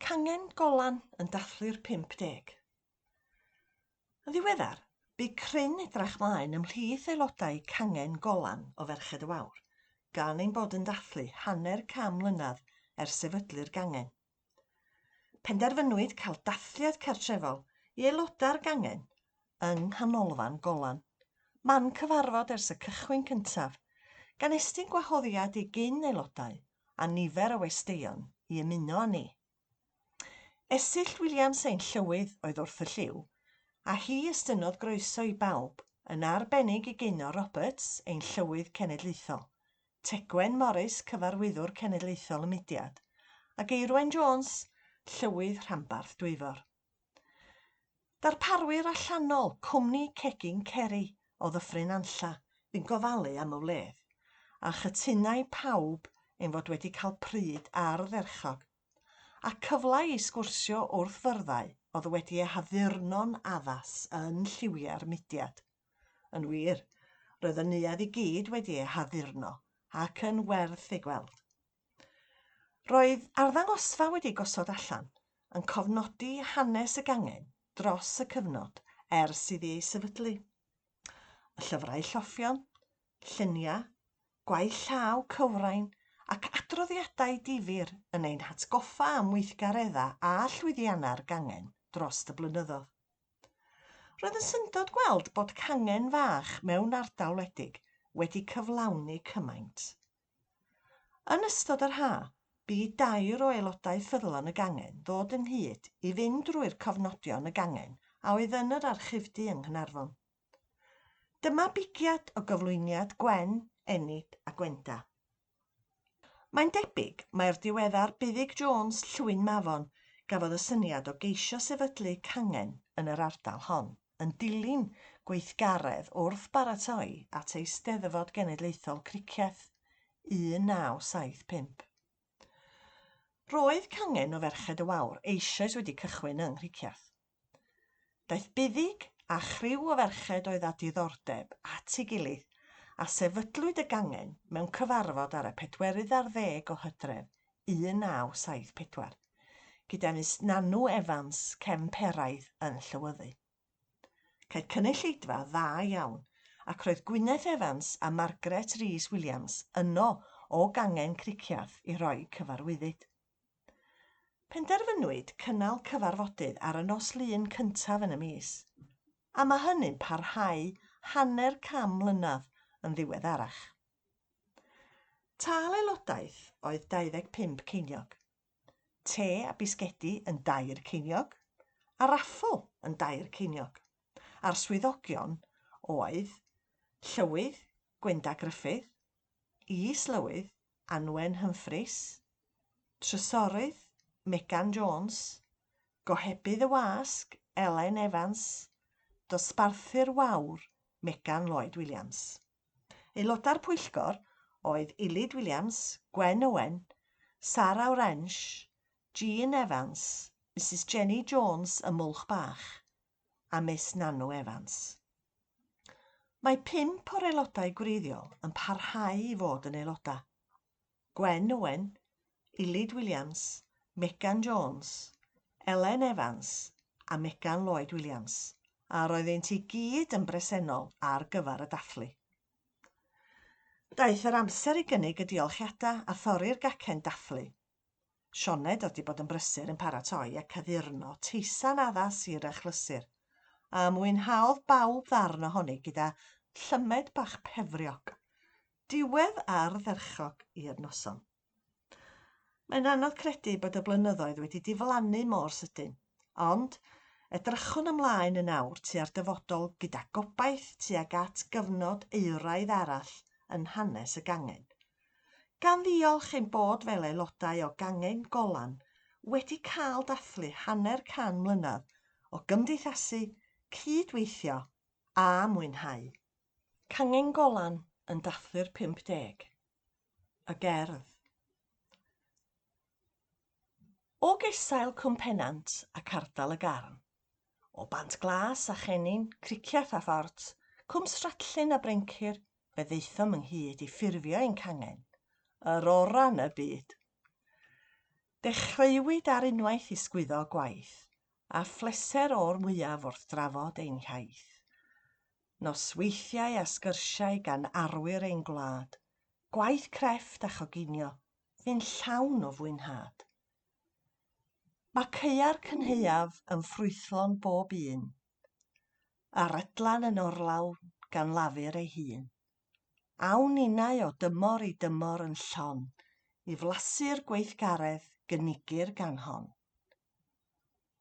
Cangen Golan yn Dathlu'r Pumdeg. Yn ddiweddar, bu cryn edrach mlaen ymhlith aelodau Cangen Golan o Ferched y Wawr, gan ein bod yn dathlu hanner cam mlynedd ers sefydlu'r gangen. Penderfynwyd cael dathliad cartrefol i aelodau'r gangen yng nghanolfan Golan. Man cyfarfod ers y cychwyn cyntaf, gan estyn gwahoddiad i gyn aelodau a nifer o westeion i ymuno â ni. Esill Williams ein llywydd oedd wrth y lliw, a hi estynodd groeso i bawb, yn arbennig i gynno Roberts ein llywydd cenedlaethol, Tegwen Morris cyfarwyddwr cenedlaethol y mudiad, ac Eirwen Jones, llywydd Rhanbarth Dwyfor. Darparwyr allanol cwmni Cegin Ceri o Ddyffryn Anlla fi'n gofalu am y wledd, a chytunau pawb ein fod wedi cael pryd ar dderchog, a cyflau i sgwrsio wrth fyrddau oedd wedi eu haddurno'n addas yn lliwiau'r mudiad. Yn wir, roedd y neuadd i gyd wedi eu haddurno ac yn werth ei gweld. Roedd arddangosfa wedi gosod allan yn cofnodi hanes y gangen dros y cyfnod ers iddi ei sefydlu. Y llyfrau lloffion, lluniau, gwaith llaw cywrain ac adroddiadau difyr yn ein hatgoffa am weithgareddau a llwyddiannau'r gangen dros y blynyddoedd. Roedd yn syndod gweld bod cangen fach mewn ardal wledig wedi cyflawni cymaint. Yn ystod yr haf, bu 2 o aelodau ffyddlon y gangen ddod ynghyd i fynd drwy'r cofnodion y gangen a oedd yn yr archifdy yng Nghaernarfon. Dyma bigiad o gyflwyniad Gwen, Enid a Gwenda. Mae'n debyg mae'r diweddar Buddig Jones Llwyn Mafon gafodd y syniad o geisio sefydlu cangen yn yr ardal hon yn dilyn gweithgaredd wrth baratoi at ei Steddfod Genedlaethol Cricieth 1975. Roedd cangen o Ferched y Wawr eisoes wedi cychwyn yng Nghricieth. Daeth Buddig a chriw o ferched oedd â diddordeb at ei gilydd a sefydlwyd y gangen mewn cyfarfod ar y 14 o Hydref 1974, gyda Miss Nanw Evans cefn peraidd yn llywyddu. Caeth cynulleidfa dda iawn, ac roedd Gwyneth Evans a Margaret Rhys Williams yno o gangen Cricieth i roi cyfarwyddyd. Penderfynwyd cynnal cyfarfodydd ar y nos Lun cyntaf yn y mis, a mae hynny'n parhau hanner cam mlynedd yn ddiweddarach. Tal aelodaeth oedd 25 ceiniog, te a bisgedi yn 2 ceiniog, a raffl yn 2 ceiniog, a'r swyddogion oedd Llywydd Gwenda Gruffydd, Is-lywydd Anwen Humphreys, Trysorydd Megan Jones, Gohebydd y Wasg Elen Evans, Dosbarthu'r Wawr Megan Lloyd Williams. Aelodau'r pwyllgor oedd Ilyd Williams, Gwen Owen, Sarah Orange, Jean Evans, Mrs Jenny Jones y Mwlch Bach a Miss Nanw Evans. Mae 5 o'r aelodau gwreiddiol yn parhau i fod yn aelodau. Gwen Owen, Ilyd Williams, Megan Jones, Elen Evans a Megan Lloyd Williams, a roeddent i gyd yn bresennol ar gyfer y dathlu. Daeth yr amser i gynnig y diolchiadau a thorri'r gacen dathlu. Sioned oedd wedi bod yn brysur yn paratoi ac addurno teisan addas i'r achlysur, a mwynhaodd bawb ddarn ohoni gyda llymed bach pefriog, diwedd ar dderchog i'r noson. Mae'n anodd credu bod y blynyddoedd wedi diflannu mor sydyn, ond edrychwn ymlaen yn awr tua'r dyfodol gyda gobaith tuag at gyfnod euraidd arall yn hanes y gangen. Gan ddiolch ein bod fel aelodau o Cangen Golan wedi cael dathlu hanner can mlynedd o gymdeithasu, cydweithio a mwynhau. Cangen Golan yn Dathlu'r Pumdeg. Y gerdd. O gesail Cwm Pennant ac ardal y Garn, o Bant Glas a Chenin, Cricieth a Phort, Cwm Stratlin a Brencir, fe ddeithom ynghyd i ffurfio ein cangen, yr oran y byd. Dechreuwyd ar unwaith i sgwyddo gwaith, a phleser o'r mwyaf wrth drafod ein hiaith. Nosweithiau a sgyrsiau gan arwyr ein gwlad, gwaith crefft a choginio, fy'n llawn o fwynhad. Mae caea'r cynheuaf yn ffrwythlon bob un, a rydlan yn orlawn gan lafur ei hun. Awn innau o dymor i dymor yn llon, i flasu'r gweithgaredd gynigir gan hon.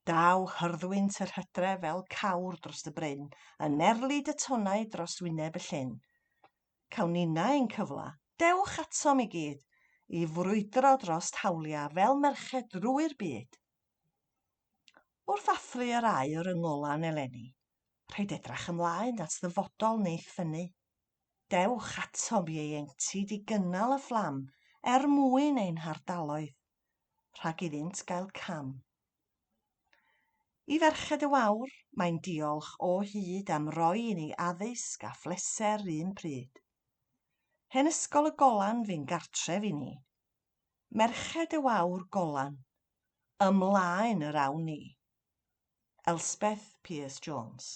Daw hyrdwynt yr hydre fel cawr dros y bryn, yn erlid y tonau dros wyneb y llyn. Cawn ninna ein cyfla, dewch atom i gyd, i frwydro dros hawliau fel merched drwy'r byd. Wrth athru yr aur yng ngolan eleni, rhaid edrach ymlaen at ddyfodol neith fyny. Dewch atom i ieuenctid i gynnal y fflam, mwyn ein hardaloedd, rhag iddynt gael cam. I ferched y Wawr, mae'n diolch o hyd am roi i ni addysg a phleser un pryd. Hen ysgol y Golan fy'n gartref i ni. Merched y Wawr Golan, ymlaen yr awn ni. Elspeth Piers Jones.